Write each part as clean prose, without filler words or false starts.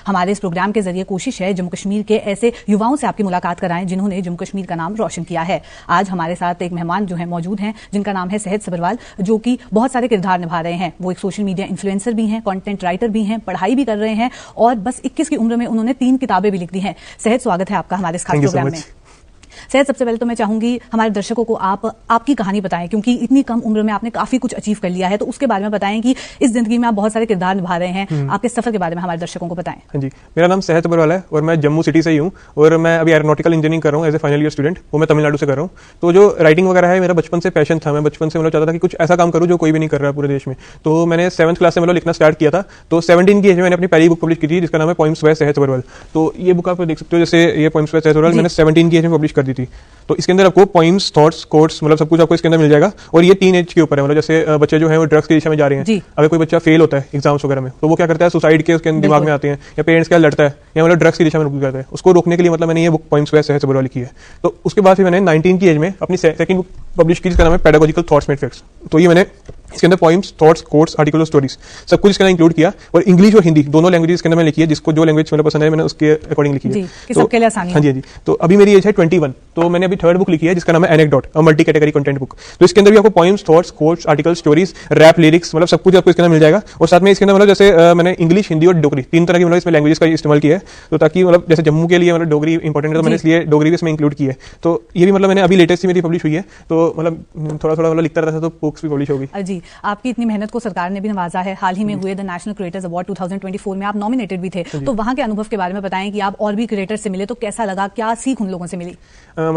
हमारे इस प्रोग्राम के जरिए कोशिश है जम्मू कश्मीर के ऐसे युवाओं से आपकी मुलाकात कराएं जिन्होंने जम्मू कश्मीर का नाम रोशन किया है। आज हमारे साथ एक मेहमान जो है मौजूद हैं जिनका नाम है सहज सब्रवाल, जो कि बहुत सारे किरदार निभा रहे हैं। वो एक सोशल मीडिया इन्फ्लुएंसर भी हैं, कंटेंट राइटर भी हैं, पढ़ाई भी कर रहे हैं और बस 21 की उम्र में उन्होंने 3 किताबें भी लिख दी हैं। सहज, स्वागत है आपका हमारे इस खास प्रोग्राम में। सहज, सबसे पहले तो मैं चाहूंगी हमारे दर्शकों को आप आपकी कहानी बताएं, क्योंकि इतनी कम उम्र में आपने काफी कुछ अचीव कर लिया है, तो उसके बारे में बताएं कि इस जिंदगी में आप बहुत सारे किरदार निभा रहे हैं। आपके सफर के बारे में हमारे दर्शकों को बताएं। हाँ जी, मेरा नाम सहज सब्रवाल है और मैं जम्मू सिटी से ही हूँ और मैं अभी एरोनॉटिकल इंजीनियरिंग कर रहा हूँ as A final year student. वो मैं तमिलनाडु से कर रहा हूँ। तो जो राइटिंग वगैरह है मेरा बचपन से पैशन था। मैं बचपन से चाहता था कि कुछ ऐसा काम करूँ जो कोई भी नहीं कर रहा है पूरे देश में। तो मैंने 7th क्लास से लिखना स्टार्ट किया था। तो 17 की एज में मैंने अपनी पहली बुक पब्लिश की थी जिसका नाम है पोइम्स बाय सहज सब्रवाल। तो ये बुक आप देख सकते हो, जैसे ये पोइम्स बाय सहज सब्रवाल मैंने 17 की एज में पब्लिश कर दी थी। तो इसके अंदर आपको पॉइंट्स, थॉट्स, कोट्स सब कुछ आपको इसके अंदर मिल जाएगा। और ये टीन एज के ऊपर है, जैसे बच्चे जो है वो ड्रग्स की दिशा में जा रहे हैं। अगर कोई बच्चा फेल होता है एग्जाम्स वगैरह में तो वो क्या करता है, सुसाइड के उसके दिमाग में आते हैं, या पेरेंट्स क्या लड़ता है, या ड्रग्स की दिशा में रुक जाता है। उसको रोकने के लिए मैंने ये बुक पॉइंट्स बाय सहज सब्रवाल लिखी है। तो उसके बाद फिर मैंने 19 की एज में अपनी सेकंड बुक पब्लिश की जिसका नाम है पेडागोजिकल थॉट्स मेड फैक्ट्स। तो ये मैंने इसके अंदर पॉइम्स, थॉट्स, कोट्स, आर्टिकल और स्टोरीज सब कुछ इसके अंदर इंक्लूड किया। और इंग्लिश और हिंदी दोनों लैंग्वेजेस इसके अंदर मैंने लिखी है। जिसको जो लैंग्वेज पसंद है मैंने उसके अकॉर्डिंग लिखी है, तो सबके लिए आसानी। हाँ जी। तो अभी मेरी एज है 21। तो मैंने अभी 3rd बुक लिखी है जिसका नाम है anecdote, multi category content book. तो इसके अंदर भी आपको poems, thoughts, quotes, article, stories, rap, lyrics सब कुछ आपको इसके अंदर मिल जाएगा। और साथ में इसके अंदर जैसे मैंने इंग्लिश, हिंदी और डोगरी 3 तरह की इसमें लैंग्वेजेस का इस्तेमाल किया है। तो ताकि जैसे जम्मू के लिए डोगरी इंपॉर्टेंट है तो मैंने इसलिए डोगरी भी इसमें इंक्लूड की है। तो ये भी मैंने अभी लेटेस्ट मेरी पब्लिश हुई है। तो थोड़ा थोड़ा लिखता रहता तो बुक्स भी पब्लिश होगी। जी, आपकी इतनी मेहनत को सरकार ने भी नवाजा है। हाल ही में हुए द नेशनल क्रिएटर्स अवार्ड 2024 में आप नॉमिनेटेड भी थे। तो वहां के अनुभव के बारे में बताएं कि आप और भी क्रिएटर से मिले तो कैसा लगा, क्या सीख उन लोगों से मिली?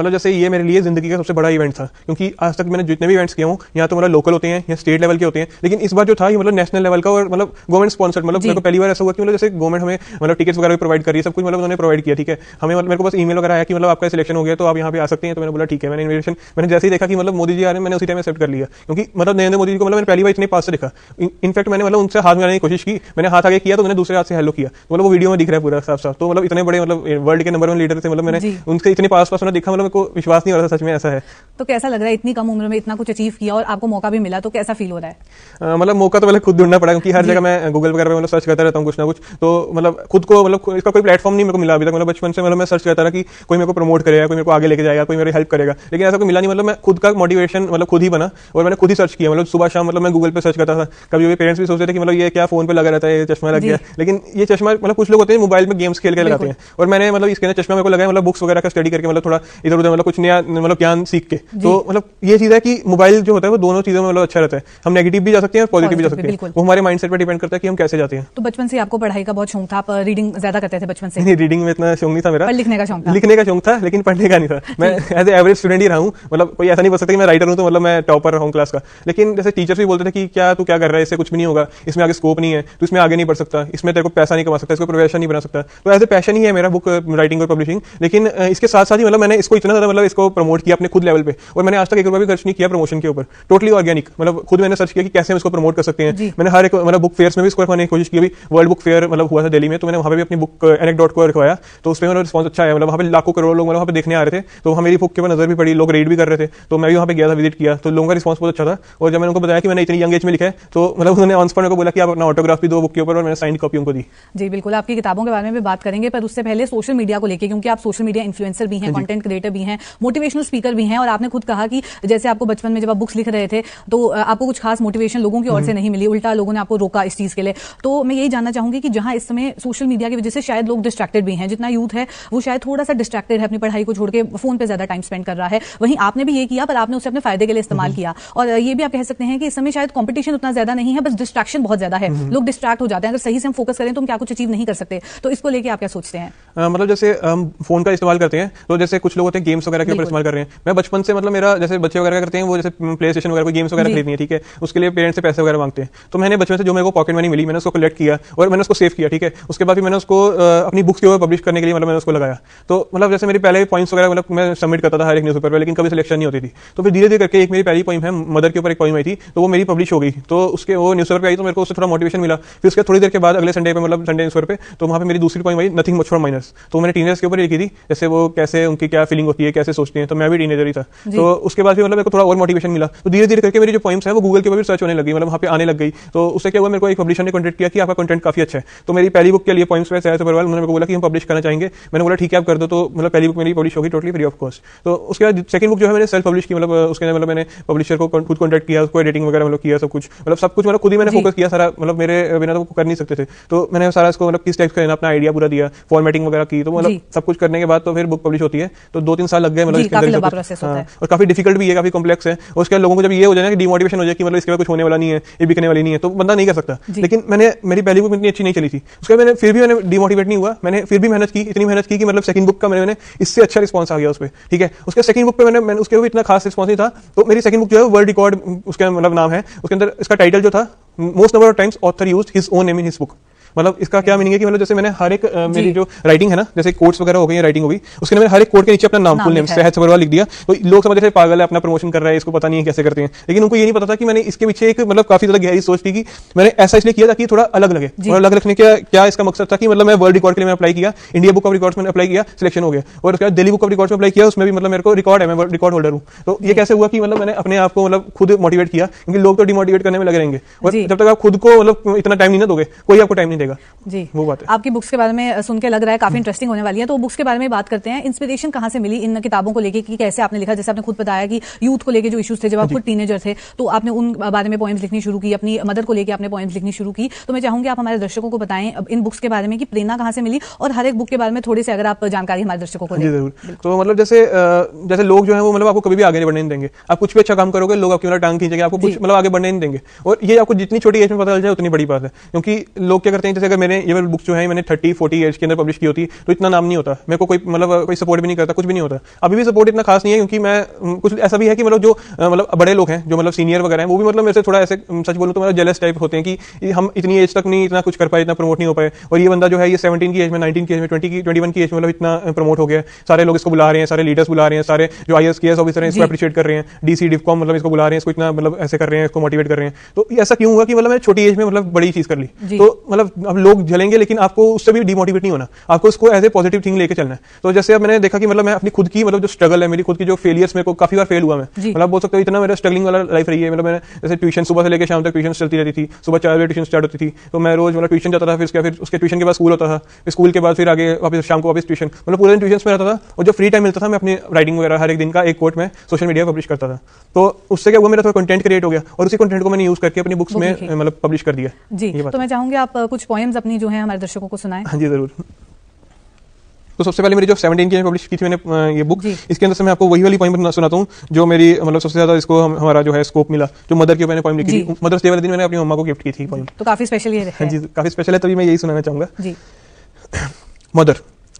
जैसे ये मेरे लिए जिंदगी का सबसे बड़ा इवेंट था, क्योंकि आज तक मैंने जितने भी इवेंट्स किए हूँ यहाँ तो लोकल होते हैं या स्टेट लेवल के होते हैं, लेकिन इस बार जो था ये नेशनल लेवल का और गवर्नमेंट स्पॉन्सर्ड। मेरे को पहली बार ऐसा हुआ कि जैसे गवर्नमेंट हमें टिकट्स वगैरह भी प्रोवाइड करी, सब कुछ उन्होंने प्रोवाइड किया। ठीक है, हमें मेरे को बस ईमेल वगैरह आया कि आपका सिलेक्शन हो गया तो आप यहाँ पे आ सकते हैं। तो मैंने बोला ठीक है। मैंने इन्विटेशन मैंने जैसे ही देखा कि मोदी जी आ रहे हैं, मैंने उसी टाइम एक्सेप्ट कर लिया, क्योंकि नरेंद्र मोदी जी को मैंने पहली बार इतने पास से देखा। इनफैक्ट मैंने उनसे हाथ मिलाने की कोशिश की, मैंने हाथ आगे किया तो मैंने दूसरे हाथ से हेलो किया। तो वो वीडियो में दिख रहा है पूरा साफ साफ। तो इतने बड़े वर्ल्ड के नंबर 1 लीडर थे, मैंने उनके इतने पास देखा, मेरे को विश्वास नहीं हो रहा था सच में ऐसा है। तो कैसा लग रहा है इतनी कम उम्र में इतना कुछ अचीव किया और आपको मौका भी मिला, तो कैसा फील हो रहा है? मौका तो पहले खुद ढूंढना पड़ा, क्योंकि हर जगह मैं गूगल वगैरह पे सर्च करता रहता हूँ कुछ ना कुछ। तो खुद को इसका कोई प्लेटफॉर्म नहीं मेरे को मिला अभी तक। बचपन से मैं सर्च करता रहा कि कोई मेरे को प्रमोट करेगा, कोई मेरे को आगे लेके जाएगा, कोई मेरी हेल्प करेगा, लेकिन ऐसा कोई मिला नहीं। मैं खुद का मोटिवेशन खुद ही बना और मैंने खुद ही सर्च किया। सुबह शाम मैं गूगल पे सर्च करता था। कभी पेरेंट्स भी सोचते थे कि ये क्या फोन पे लगा रहता है, ये चश्मा लग गया। लेकिन ये चश्मा कुछ लोग होते हैं मोबाइल में गेम्स खेल के लगाते हैं, और मैंने इसके अंदर चश्मा मेरे को लगाया बुक्स वगैरह का स्टडी करके, थोड़ा इधर उधर कुछ नया ज्ञान सीख के। तो ये चीज है कि मोबाइल जो होता है वो दोनों चीजों में अच्छा रहता है। हम नेगेटिव भी जा सकते हैं और पॉजिटिव भी जा सकते हैं। वो हमारे माइंडसेट पर डिपेंड करता है कि हम कैसे जाते हैं। तो बचपन से आपको पढ़ाई का बहुत शौक था, आप रीडिंग ज्यादा करते थे बचपन से? नहीं, रीडिंग में इतना शौक नहीं था मेरा। लिखने का शौक था? लिखने का शौक था, लेकिन पढ़ने का नहीं था। मैं एज ए एवरेज स्टूडेंट ही रहा हूँ। कोई ऐसा नहीं बोल सकता कि मैं राइटर हूँ तो मैं टॉपर हूँ क्लास का। लेकिन जैसे टीचर्स भी बोलते थे कि क्या तू क्या कर रहा है, इससे कुछ भी नहीं होगा, इसमें आगे स्कोप नहीं है, तो इसमें आगे नहीं बढ़ सकता, इसमें तेरे को पैसा नहीं कमा सकता, इसको प्रोफेशन नहीं बना सकता। तो एज ए पैशन ही है मेरा बुक राइटिंग और पब्लिशिंग। लेकिन इसके साथ साथ ही मैंने इसको इतना ज्यादा इसको प्रमोट किया अपने खुद लेवल पे, और मैंने आज तक 1 रुपया भी खर्च नहीं किया प्रमोशन के ऊपर। टोटली ऑर्गेनिक, खुद मैंने सर्च किया कि कैसे हम इसको प्रमोट कर सकते हैं। मैंने हर एक बुक फेयर्स में भी इसको रखवाने की कोशिश की। अभी वर्ल्ड बुक फेयर हुआ था दिल्ली में, तो मैंने वहां पे भी अपनी बुक एनेक्डोट को रखवाया। तो उसमें रिस्पॉन्स अच्छा है। वहां पे लाखों करोड़ लोग वहां पे देखने आ रहे थे। तो वहां मेरी बुक के ऊपर नजर भी पड़ी, लोग रीड भी कर रहे थे। तो मैं भी वहां पे गया था, विजिट किया, तो लोगों का रिस्पॉन्स बहुत अच्छा था। और जब मैंने उनको बताया कि मैंने इतनी यंग एज में लिखा है, तो उन्होंने ऑन स्पॉट मेरे को बोला कि आप अपना ऑटोग्राफ भी दो बुक के ऊपर, और मैंने साइंड कॉपी उनको दी। जी बिल्कुल, आपकी किताबों के बारे में भी बात करेंगे, पर उससे पहले सोशल मीडिया को लेकर, क्योंकि आप सोशल मीडिया इन्फ्लुएंसर भी हैं, कंटेंट क्रिएटर भी हैं, मोटिवेशनल स्पीकर भी हैं, और आपने खुद कहा कि जैसे आपको बचपन में जब आप बुक्स लिख रहे थे तो आपको कुछ खास मोटिवेशन लोगों की ओर से नहीं मिली, उल्टा लोगों ने आपको रोका इस चीज के लिए। तो मैं यही जानना चाहूंगी कि जहां इस समय सोशल मीडिया की वजह से शायद लोग डिस्ट्रैक्टेड भी हैं, जितना यूथ है वो शायद थोड़ा सा डिस्ट्रैक्टेड है, अपनी पढ़ाई को छोड़ के फोन पे ज्यादा टाइम स्पेंड कर रहा है। वहीं आपने भी ये किया, पर आपने उसे अपने फायदे के लिए इस्तेमाल किया। और ये भी आप कह सकते हैं कि इस समय शायद कंपटीशन उतना ज्यादा नहीं है, बस डिस्ट्रैक्शन बहुत ज्यादा है, लोग डिस्ट्रैक्ट हो जाते हैं। अगर सही से हम फोकस करें तो हम क्या कुछ अचीव नहीं कर सकते। तो इसको लेके आप क्या सोचते हैं? जैसे हम फोन का इस्तेमाल करते हैं, तो जैसे कुछ लोग होते हैं गेम्स वगैरह के ऊपर इस्तेमाल कर रहे हैं। मैं बचपन से मेरा जैसे बच्चे वगैरह करते हैं वो जैसे प्ले स्टेशन वगैरह कोई गेम्स वगैरह खरीदनी है, ठीक है, उसके लिए पेरेंट्स से पैसे वगैरह मांगते हैं। तो मैंने बचपन से जो मेरे को पॉकेट मनी मिली मैंने उसको कलेक्ट किया और मैंने उसको सेव किया, ठीक है। उसके बाद मैंने उसको अपनी बुक्स के ऊपर पब्लिश करने के लिए मैंने उसको लगाया। तो जैसे मेरी पहले पॉइंट्स वगैरह मैं सबमिट करता था हर एक न्यूज़पेपर पे, लेकिन कभी सिलेक्शन नहीं होती थी। तो फिर धीरे धीरे करके एक मेरी पहली पोइम है मदर के ऊपर एक पोइम आई थी, तो वो मेरी पब्लिश हो गई, तो उसके वो न्यूज़पेपर पे आई, तो मेरे को उससे थोड़ा मोटिवेशन मिला। फिर उसके थोड़ी देर के बाद अगले संडे पे, मतलब संडे न्यूज़पेपर पे, तो वहाँ पे मेरी दूसरी poem I nothing much for minors, तो मैंने टीनेजर्स के ऊपर लिखी थी, जैसे वो कैसे उनकी क्या फीलिंग होती है, कैसे सोचते हैं, तो मैं भी टीनेजर ही था। तो उसके बाद फिर मतलब मेरे को थोड़ा और मोटिवेशन मिला, तो धीरे धीरे करके मेरी जो पोइम्स है वो गूगल के ऊपर भी सर्च होने लगी, मतलब वहाँ पे आने लग गई। तो उससे क्या हुआ, मेरे को एक पब्लिशर ने कॉन्टेक्ट किया कि आपका कंटेंट काफी अच्छा है, तो मेरी पहली बुक के लिए पोइम्स पे सैयद सब्रवाल उन्होंने मेरे को बोला कि हम पब्लिश करना चाहेंगे। मैंने बोला ठीक है आप कर दो, तो मतलब पहली बुक मेरी पब्लिश होगी टोटली फ्री ऑफ कॉस्ट। तो उसके बाद सेकंड बुक जो है मैंने सेल्फ पब्लिश की, मतलब उसके अंदर मतलब मैंने पब्लिशर को खुद कॉन्टेक्ट किया, उसको एडिटिंग वगैरह मतलब किया, सब कुछ मतलब खुद ही मैंने फोकस किया सारा, मतलब मेरे बिना तो कर नहीं सकते थे, तो मैंने सारा इसको मतलब किस टाइप का अपना आइडिया पूरा दिया, फॉर्मेटिंग वगैरह की, तो मतलब सब कुछ करने के बाद तो फिर बुक पब्लिश होती है। तो 2-3 साल लग गए, मतलब इसके अंदर और काफी डिफिकल्ट भी है, काफी कॉम्प्लेक्स है। और उसके लोगों को जब ये हो जाए ना कि डिमोटिवेशन हो जाए कि मतलब इसके बाद कुछ होने वाला नहीं है, ये बिकने वाली नहीं है, तो बंदा नहीं कर सकता। लेकिन मेरी पहली बुक इतनी अच्छी नहीं चली थी, उसके बाद मैंने डिमोटिवेट नहीं हुआ, मैंने फिर भी मेहनत की, इतनी मेहनत की कि मतलब सेकंड बुक का मैंने इससे अच्छा रिस्पांस आ गया उस पर, ठीक है। उसके सेकंड बुक पे मैंने उसके भी इतना खास रिस्पांस नहीं था, तो मेरी सेकंड बुक जो है वर्ल्ड रिकॉर्ड उसका मतलब नाम है, उसके अंदर इसका टाइटल जो था most number of times author used his own name in his book. मतलब इसका क्या मीनिंग है कि मतलब जैसे मैंने हर एक मेरी जो राइटिंग है ना, जैसे कोट्स वगैरह हो गई, राइटिंग हो गई, उसके मैंने हर एक कोट के नीचे अपना नाम फुल नेम सैयद सब्रवाल लिख दिया, तो लोग समझ रहे थे पागल है, अपना प्रमोशन कर रहा है, इसको पता नहीं है कैसे करते हैं। लेकिन उनको ये नहीं पता था कि मैंने इसके पीछे एक मतलब काफी ज्यादा गहरी सोच थी कि मैंने ऐसा इसलिए किया ताकि थोड़ा अलग लगे, और अलग रखने का क्या इसका मकसद था कि मतलब मैं वर्ल्ड रिकॉर्ड के लिए मैं अप्लाई किया, इंडिया बुक ऑफ रिकॉर्ड्स में अप्लाई किया, सिलेक्शन हो गया, और उसके बाद दिल्ली बुक ऑफ रिकॉर्ड्स में अप्लाई किया, उसमें भी मतलब मेरे को रिकॉर्ड है, मैं रिकॉर्ड होल्डर हूं। तो ये कैसे हुआ कि मतलब मैंने अपने आप को मतलब खुद मोटिवेट किया, क्योंकि लोग तो डिमोटिवेट करने में लगे रहेंगे, और जब तक आप खुद को मतलब इतना टाइम नहीं ना दोगे, कोई आपको टाइम नहीं देगा। जी, वो बात है। आपकी बुक्स के बारे में सुन के लग रहा है काफी इंटरेस्टिंग होने वाली है, तो बुक्स के बारे में बात करते हैं। इंस्पिरेशन कहाँ से मिली इन किताबों को लेके, कि कैसे आपने लिखा? जैसे आपने खुद बताया कि यूथ को लेके जो इश्यूज थे, जब आप खुद टीनेजर थे, तो आपने उन बारे में पोएम्स लिखनी शुरू की, अपनी मदर को लेके आपने पोएम्स लिखनी शुरू की। तो मैं चाहूंगी आप हमारे दर्शकों को बताएं इन बुक्स के बारे में कि प्रेरणा कहाँ से मिली, और हर एक बुक के बारे में थोड़ी सी अगर आप जानकारी हमारे दर्शकों को दें। जरूर। तो मतलब जैसे लोग जो है वो मतलब आपको कभी भी आगे नहीं बढ़ने नहीं देंगे, आप कुछ भी अच्छा काम करोगे लोग आपकी मतलब टांग खींचेंगे, आपको कुछ मतलब आगे बढ़ने नहीं देंगे, और ये आपको जितनी छोटी एज में पता चल जाए उतनी बड़ी बात है। क्योंकि लोग क्या करते हैं, जैसे अगर मैंने ये बुक जो है मैंने 30-40 एज के अंदर पब्लिश की होती तो इतना नाम नहीं होता, मेरे को कोई सपोर्ट भी नहीं करता, कुछ भी नहीं होता। अभी भी सपोर्ट इतना खास नहीं है, क्योंकि मैं कुछ ऐसा भी है कि मतलब जो मतलब बड़े लोग हैं, जो मतलब सीनियर वगैरह हैं, वो भी मतलब मेरे से थोड़ा ऐसे सच बोलूं तो मतलब जेलस टाइप होते हैं कि हम इतनी एज तक नहीं इतना कुछ कर पाए, इतना प्रमोट नहीं हो पाए, और ये बंदा जो है ये 17 की एज में, 19 की एज में, 21 की एज में मतलब इतना प्रमोट हो गया, सारे लोग इसको बुला रहे हैं, सारे लीडर्स बुला रहे हैं, सारे जो IAS KS ऑफिसर हैं इसको अप्रिशिएट कर रहे हैं, DC डिफकॉम मतलब इसको बुला रहे हैं, इसको इतना मतलब ऐसे कर रहे हैं, इसको मोटिवेट कर रहे हैं। तो ऐसा क्यों हुआ कि मतलब मैं छोटी एज में मतलब बड़ी चीज कर ली, तो मतलब अब लोग जलेंगे, लेकिन आपको उससे भी डिमोटिवेट नहीं होना, आपको उसको एज ए पॉजिटिव थिंग लेके चलना है। तो जैसे अब मैंने देखा कि मतलब मैं अपनी खुद की मतलब जो स्ट्रगल है, मेरी खुद की जो फेलियर्स, मेरे को काफी बार फेल हुआ मैं, मतलब बोल सकते हो इतना मेरा स्ट्रगलिंग वाला लाइफ रही है। मतलब मैंने जैसे ट्यूशन सुबह से लेकर शाम तक ट्यूशन चलती रहती थी, सुबह 4 बजे ट्यूशन स्टार्ट होती थी, तो मैं रोज मतलब ट्यूशन जाता था, फिर उसके ट्यूशन के बाद स्कूल होता था, स्कूल के बाद फिर आगे वापस शाम को वापस ट्यूशन, मतलब पूरे दिन ट्यूशन में रहता था, और जो फ्री टाइम मिलता था मैं अपनी राइटिंग वगैरह हर एक दिन का एक कोट में सोशल मीडिया पर पब्लिश करता था। तो उससे क्या हुआ, मेरा थोड़ा कंटेंट क्रिएट हो गया, और उसी कंटेंट को मैंने यूज करके अपनी बुक्स में मतलब पब्लिश कर दिया। जी, तो मैं चाहूंगी आप कुछ पोएम्स अपनी जो है हमारे दर्शकों को सुनाएं। हाँ जी जरूर। तो सबसे पहले मेरी जो 17 की पब्लिश की थी मैंने ये बुक, इसके अंदर से मैं आपको वही वाली पोइम सुनाता हूँ जो मेरी मतलब सबसे ज्यादा इसको हमारा जो है स्कोप मिला, जो मदर के ऊपर मैंने पोइम लिखी थी। मदर्स डे वाले दिन मैंने अपनी मम्मा को गिफ्ट की थी पोइम, तो काफी स्पेशल है। हाँ जी, काफी स्पेशल है, तभी मैं यही सुनाना चाहूंगा जी। Mother,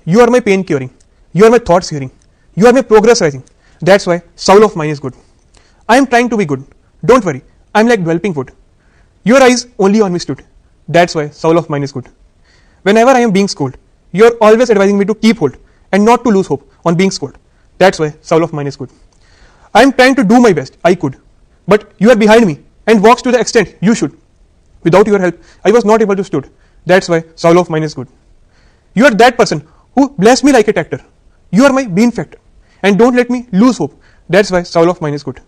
you are my pain curing, you are my thoughts hearing, you are my progress rising, that's why soul of mine is good. I am trying to be good. Don't worry, I am like developing wood. Your eyes only on me stood. That's why soul of mine is good. Whenever I am being scolded, you are always advising me to keep hold and not to lose hope on being scolded. That's why soul of mine is good. I am trying to do my best I could, but you are behind me and walks to the extent you should. Without your help, I was not able to stood. That's why soul of mine is good. You are that person who bless me like a tractor. You are my benefactor and don't let me lose hope. That's why soul of mine is good.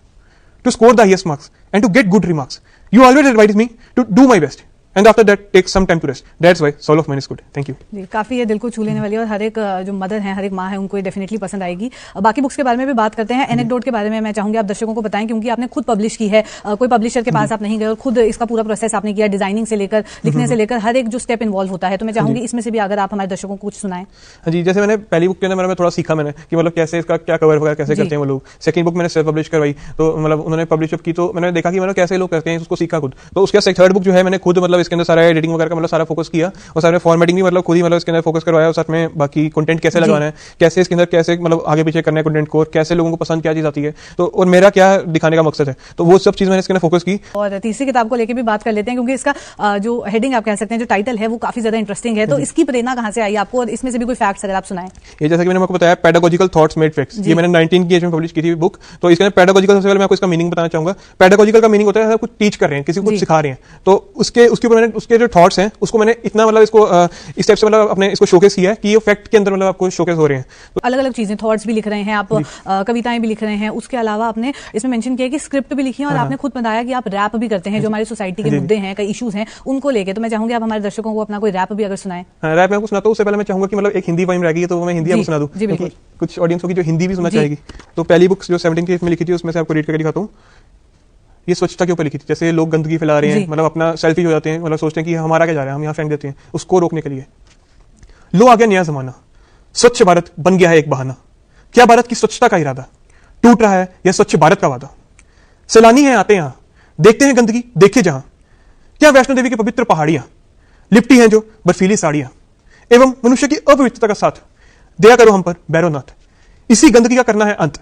To score the highest marks and to get good remarks, you always advise me to do my best. And after that take some time to rest. That's why soul of mine is good. Thank you. जी, काफी ये दिल को छू लेने वाली है, और हर एक जो मदर है, हर एक माँ है, उनको ये डेफिनेटली पसंद आएगी। बाकी बुक्स के बारे में भी बात करते हैं। एनेक्डोट के बारे में मैं चाहूंगी आप दर्शकों को बताएं, क्योंकि आपने खुद पब्लिश की है, कोई पब्लिशर के पास आप नहीं गए, और खुद इसका पूरा प्रोसेस आपने किया, डिजाइनिंग से लेकर लिखने से लेकर हर एक जो स्टेप इन्वॉल्व होता है। तो मैं चाहूंगी इसमें से भी अगर आप हमारे दर्शकों को कुछ सुनाएं। हाँ जी, जैसे मैंने पहली बुक के अंदर मैं थोड़ा सीखा मैंने कि मतलब कैसे इसका क्या कवर वगैरह कैसे करते हैं वो लोग। सेकंड बुक मैंने सेल्फ पब्लिश करवाई, तो मतलब उन्होंने पब्लिश की, तो मैंने देखा कि मतलब कैसे लोग करते हैं, उसको सीखा खुद। तो उसके थर्ड बुक जो है मैंने खुद मतलब इसके अंदर सारा एडिटिंग वगैरह का मतलब सारा फोकस किया, और सारा फॉर्मेटिंग भी मतलब खुद ही मतलब इसके अंदर फोकस करवाया, और साथ में बाकी कंटेंट कैसे लगाना है, कैसे इसके अंदर कैसे मतलब आगे पीछे करना है कंटेंट को, कैसे लोगों को पसंद क्या चीज आती है, तो और मेरा क्या दिखाने का मकसद है, तो वो सब चीज मैंने इसके अंदर फोकस की। और तीसरी किताब को लेकर भी बात कर लेते हैं, क्योंकि इसका जो हेडिंग आप कह सकते हैं, जो टाइटल है वो काफी ज्यादा इंटरेस्टिंग है, तो इसकी प्रेरणा कहां से आई आपको, और इसमें से भी कोई फैक्ट्स अगर आप सुनाएं। ये जैसा कि मैंने आपको बताया, पेडागोजिकल थॉट्स मेड फैक्ट्स, ये मैंने 19 की एज में पब्लिश की थी बुक। तो इसके अंदर पेडागोजिकल, सबसे पहले मैं आपको इसका मीनिंग बताना चाहूंगा। पेडागोजिकल का मीनिंग होता है कुछ टीच कर रहे हैं, किसी को कुछ सिखा रहे हैं, तो उसके ऊपर मैंने उसके जो थॉट्स हैं उसको मैंने इतना मतलब इसको इस टाइप से मतलब अपने इसको शोकेस किया है कि ये फैक्ट के अंदर मतलब आपको शोकेस हो रहे हैं। तो अलग अलग चीजें, थॉट्स भी लिख रहे हैं आप, कविताएं भी लिख रहे हैं, उसके अलावा आपने इसमें मेंशन किया कि स्क्रिप्ट भी लिखी है, और आपने खुद बताया कि आप रैप भी करते हैं, जो हमारी सोसाइटी के मुद्दे हैं, कई इश्यूज हैं, उनको लेके। तो मैं चाहूंगी आप हमारे दर्शकों को अपना कोई रैप भी अगर सुनाएं। रैप मैं आपको सुनाता हूँ, उससे पहले मैं चाहूंगा कि मतलब एक हिंदी पोएम रह गई है, तो मैं हिंदी आपको सुना दूं, क्योंकि कुछ ऑडियंस होगी जो हिंदी भी सुनना चाहेगी। तो पहली बुक जो 17 की में लिखी थी, उसमें से आपको रीड करके दिखाता हूँ। ये स्वच्छता के ऊपर लिखी थी, जैसे लोग गंदगी फैला रहे हैं, मतलब अपना सेल्फी हो जाते हैं, मतलब सोचते हैं कि हमारा क्या जा रहा है, हम यहाँ फेंक देते हैं, उसको रोकने के लिए। लो आ गया नया जमाना, स्वच्छ भारत बन गया है एक बहाना, क्या भारत की स्वच्छता का इरादा टूट रहा है यह स्वच्छ भारत का वादा। सैलानी है आते यहां, देखते हैं गंदगी देखे जहां, क्या वैष्णो देवी की पवित्र पहाड़ियां लिपटी हैं जो बर्फीली साड़ियां, एवं मनुष्य की अपवित्रता का साथ दया करो हम पर भैरवनाथ, इसी गंदगी का करना है अंत,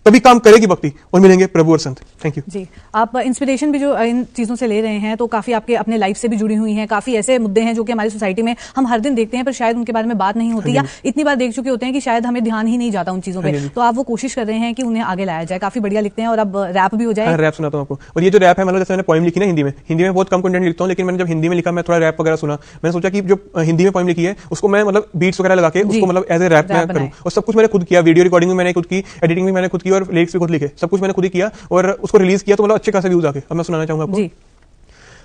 तभी काम करेगी भक्ति और मिलेंगे प्रभु और संत। थैंक यू जी। आप इंस्पिरेशन भी जो इन चीजों से ले रहे हैं, तो काफी आपके अपने लाइफ से भी जुड़ी हुई हैं, काफी ऐसे मुद्दे हैं जो कि हमारी सोसाइटी में हम हर दिन देखते हैं, पर शायद उनके बारे में बात नहीं होती, या इतनी बार देख चुके होते हैं कि शायद हमें ध्यान ही नहीं जाता उन चीजों पे। तो आप वो कोशिश कर रहे हैं कि उन्हें आगे लाया जाए। काफी बढ़िया लिखते हैं, और अब रैप भी हो जाए। रैप सुनाता हूँ आपको। और ये जो रैप है, मतलब जैसे मैंने पोएम लिखी ना हिंदी में बहुत कम कंटेंट लिखता हूँ, लेकिन मैंने जब हिंदी में लिखा, मैं थोड़ा रैप वगैरह सुना, मैंने सोचा कि जो हिंदी में पोएम लिखी है उसको मैं मतलब बीट्स वगैरह लगा के उसको मतलब एज ए रैप में करूँ, और सब कुछ मैंने खुद किया। वीडियो रिकॉर्डिंग भी मैंने खुद की, एडिटिंग भी मैंने खुद की, और लिरिक्स भी खुद लिखे, सब कुछ मैंने खुद ही किया, और उसको रिलीज किया, तो मतलब अच्छे खासे व्यूज आके। अब मैं सुनाना चाहूंगा आपको।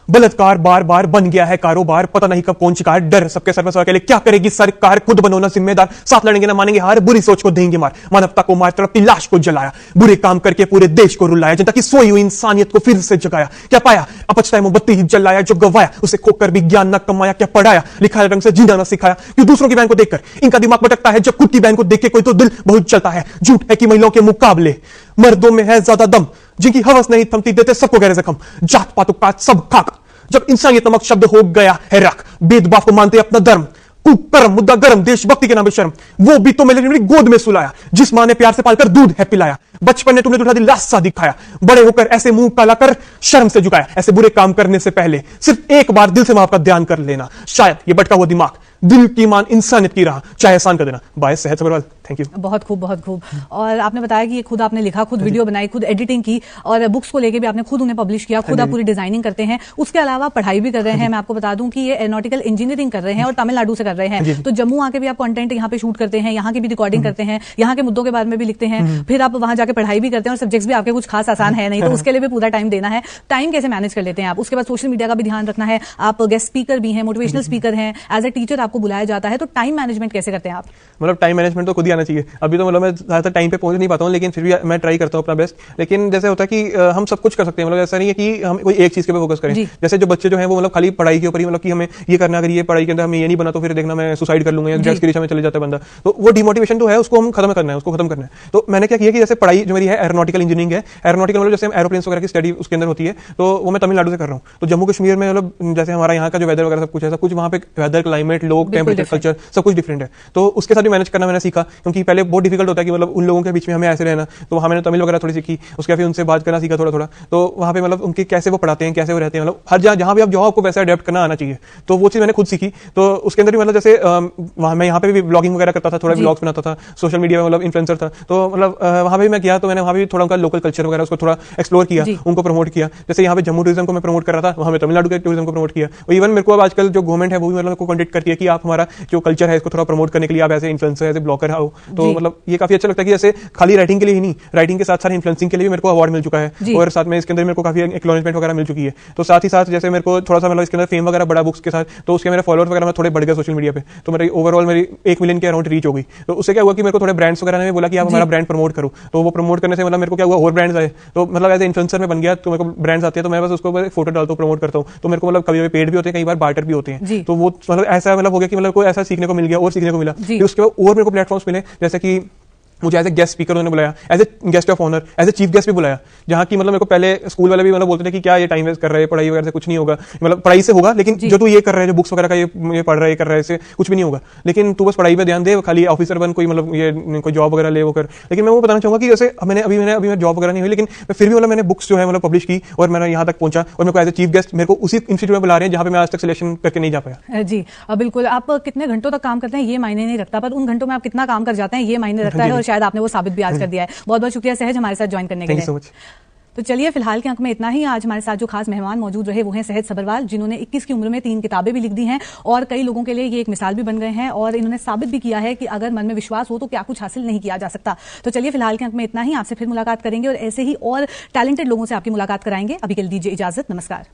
बलात्कार बार बार बन गया है कारोबार, पता नहीं कब कौन शिकार, डर सबके सर पर सवार के लिए क्या करेगी सरकार, खुद बनो ना जिम्मेदार, साथ लड़ेंगे ना मानेंगे हार, बुरी सोच को देंगे मार, मानवता को मार, तड़पती लाश को जलाया, बुरे काम करके पूरे देश को रुलाया, जनता की सोई हुई इंसानियत को फिर से जगाया, क्या पाया अपचता मोमबत्ती ही जलाया, जो गवाया उसे खोकर भी ज्ञान न कमाया, क्या पढ़ाया लिखाया रंग से जीना न सिखाया, क्यों दूसरों की बहन को देखकर इनका दिमाग भटकता है, जब खुद की बहन को देख के कोई तो दिल बहुत चलता है, झूठ है कि महिलाओं के मुकाबले मर्दों में है ज्यादा दम, जिनकी हवस नहीं थमती देते सबको गहरे जख्म, जात पातों का सब खाक, जब इंसानियत नमक शब्द हो गया है रख, भेदभाव को मानते अपना धर्म, कुकर्म मुद्दा गर्म, देशभक्ति के नाम पे शर्म, वो भी तो मेरी गोद में सुलाया, जिस माँ ने प्यार से पालकर दूध है पिलाया, बचपन ने तुमने दूल्हा दिल लासा दिखाया, बड़े होकर ऐसे मुंह काला कर शर्म से झुकाया, ऐसे बुरे काम करने से पहले सिर्फ एक बार दिल से मां का ध्यान कर लेना, शायद ये भटका हुआ दिमाग दिल की मान इंसानियत की राह चाहे आसान कर देना। बाय सेहत सबरवाल। Thank you. बहुत खूब, बहुत खूब। और आपने बताया कि ये खुद आपने लिखा, खुद वीडियो बनाई, खुद एडिटिंग की, और बुक्स को लेके भी आपने खुद उन्हें पब्लिश किया, खुद आप पूरी डिजाइनिंग करते हैं। उसके अलावा पढ़ाई भी कर रहे हैं। मैं आपको बता दूं कि ये एरोनॉटिकल इंजीनियरिंग कर रहे हैं, और तमिलनाडु से कर रहे हैं। तो जम्मू आके भी आप कंटेंट यहाँ पे शूट करते हैं, यहाँ की भी रिकॉर्डिंग करते हैं, यहाँ के मुद्दों के बारे में भी लिखते हैं, फिर आप वहां जाके पढ़ाई भी करते हैं, और सब्जेक्ट्स भी आपके कुछ खास आसान है नहीं, तो उसके लिए भी पूरा टाइम देना है। टाइम कैसे मैनेज कर लेते हैं आप? उसके बाद सोशल मीडिया का भी ध्यान रखना है, आप गेस्ट स्पीकर भी हैं, मोटिवेशनल स्पीकर हैं, एज ए टीचर आपको बुलाया जाता है, तो टाइम मैनेजमेंट कैसे करते हैं आप? मतलब टाइम मैनेजमेंट तो खुद ही आना चाहिए। अभी तो मतलब मैं ज्यादातर टाइम पे पहुंच नहीं पाता हूँ, लेकिन फिर भी मैं ट्राई करता हूँ अपना बेस्ट। लेकिन जैसे होता है कि हम सब कुछ कर सकते हैं, मतलब ऐसा नहीं है कि हम कोई एक चीज के पे फोकस करें। जैसे जो बच्चे जो हैं वो मतलब खाली पढ़ाई के ऊपर ही, मतलब कि हमें ये करना, अगर ये पढ़ाई के अंदर हमें ये नहीं बना तो फिर देखना मैं सुसाइड कर लूंगा, या ड्रग्स की दिशा में चले जाता है बंदा, तो वो डिमोटिवेशन तो है, उसको हम खत्म करना है, उसको खत्म करना है। तो मैंने क्या किया कि जैसे पढ़ाई जो मेरी है एरोनॉटिकल इंजीनियरिंग है, एरोनॉटिकल मतलब जैसे एरोप्लेन्स वगैरह की स्टडी उसके अंदर होती है, तो वो मैं तमिलनाडु से कर रहा हूँ। तो जम्मू कश्मीर में मतलब जैसे हमारा यहाँ का जो वेदर वगैरह सब कुछ है, सब कुछ वहाँ पे वेदर, क्लाइमेट, लोग, टेम्परेचर, कल्चर सब कुछ डिफरेंट है, तो उसके साथ भी मैनेज करना मैंने सीखा। क्योंकि पहले बहुत डिफिकल्ट होता है कि मतलब उन लोगों के बीच में हमें ऐसे रहना, तो वहाँ मैंने तमिल वगैरह थोड़ी सीखी, उसके फिर उनसे बात करना सीखा थोड़ा थोड़ा, तो वहाँ पे मतलब उनके कैसे वो पढ़ाते हैं, कैसे वो रहते हैं, मतलब हर जहाँ भी आप जाओ आपको वैसे अडेप्ट करना आना चाहिए, तो वो चीज़ मैंने खुद सीखी। तो उसके अंदर भी मतलब जैसे वहाँ मैं यहाँ पे भी ब्लॉगिंग वगैरह करता था, थोड़ा ब्लॉग्स बनाता था, सोशल मीडिया में मतलब इन्फ्लुएंसर था, तो मतलब वहाँ पे मैं गया, तो मैंने वहाँ भी थोड़ा उनका लोकल कल्चर वगैरह उसको थोड़ा एक्सप्लोर किया, उनको प्रमोट किया। जैसे यहाँ पे जम्मू टूरिज्म को मैं प्रमोट कर रहा था, वहाँ पे तमिलनाडु के टूरिज्म को प्रमोट किया। और इवन मेरे को अब आजकल जो गवर्नमेंट है वो भी मतलब कॉन्टेक्ट करती है कि आप हमारा जो कल्चर है इसको थोड़ा प्रमोट करने के लिए आप ऐसे इन्फ्लुएंसर, ऐसे ब्लॉगर आओ, तो मतलब ये काफी अच्छा लगता है कि जैसे खाली राइटिंग के लिए ही नहीं, राइटिंग के साथ साथ इन्फ्लुएंसिंग के लिए भी मेरे को अवार्ड मिल चुका है, और साथ में इसके अंदर मेरे को काफी एक्नॉलेजमेंट वगैरह मिल चुकी है। तो साथ ही साथ जैसे मेरे को थोड़ा सा मतलब इसके अंदर फेम वगैरह बड़ा बुक्स के साथ, तो उसके मेरे फॉलोअर्स वगैरह में थोड़े बढ़ गए सोशल मीडिया पे, तो मेरी ओवरऑल मेरी 1 मिलियन के अराउंड रीच हो गई। तो उससे क्या हुआ कि मेरे को थोड़े ब्रांड्स वगैरह ने बोला कि आप हमारा ब्रांड प्रमोट करो, तो वो प्रमोट करने से मतलब मेरे को क्या हुआ, और ब्रांड्स आए, तो मतलब एज ए इन्फ्लुएंसर में बन गया, तो मेरे को ब्रांड्स आते हैं, तो मैं बस उसको फोटो डालता हूँ, प्रमोट करता हूँ, तो मेरे को मतलब कभी पेड भी होते हैं, कई बार बार्टर भी होते हैं, तो वो मतलब ऐसा मतलब हो गया कि मतलब कोई ऐसा सीखने को मिल गया और सीखने को मिला। उसके बाद और मेरे को प्लेटफॉर्म्स मिले, जैसे कि मुझे एज ए गेस्ट स्पीकर उन्होंने बुलाया, as a guest of honour, as a chief guest भी बुलाया, जहाँ की मतलब मेरे को पहले स्कूल वाले भी मतलब बोलते थे कि क्या ये टाइम वेस्ट कर रहे हैं, पढ़ाई वगैरह से कुछ नहीं होगा, मतलब पढ़ाई से होगा लेकिन जो तू ये कर रहा है, जो बुक्स वगैरह का ये पढ़ रहा है, कर रहा है, इससे कुछ भी नहीं होगा, लेकिन तू बस पढ़ाई पे ध्यान दे, खाली ऑफिसर बन, कोई मतलब ये कोई जॉब वगैरह ले वो कर। लेकिन मैं वो बताना चाहूंगा कि जैसे मैंने जॉब वगैरह नहीं हुई, लेकिन फिर भी मतलब मैंने बुक्स जो है मतलब पब्लिश की और मैंने यहाँ तक पहुंचा और मेरे को एज ए चीफ गेस्ट मेरे को उसी इंस्टीट्यूट में बुला रहे हैं जहाँ पे मैं आज तक सिलेक्शन करके नहीं जा पाया। जी बिल्कुल, आप कितने घंटों तक काम करते हैं ये मायने नहीं रखता, पर उन घंटों में आप कितना काम कर जाते हैं ये मायने रखता है, और शायद आपने वो साबित भी आज कर दिया है। बहुत बहुत शुक्रिया सहज हमारे साथ ज्वाइन करने के लिए। तो चलिए फिलहाल के अंक में इतना ही। आज हमारे साथ जो खास मेहमान मौजूद रहे वो हैं सहज सब्रवाल, जिन्होंने 21 की उम्र में 3 किताबें भी लिख दी हैं और कई लोगों के लिए ये एक मिसाल भी बन गए हैं, और इन्होंने साबित भी किया है कि अगर मन में विश्वास हो तो क्या कुछ हासिल नहीं किया जा सकता। तो चलिए फिलहाल के अंक में इतना ही। आपसे फिर मुलाकात करेंगे और ऐसे ही और टैलेंटेड लोगों से आपकी मुलाकात कराएंगे। अभी के लिए दीजिए इजाजत, नमस्कार।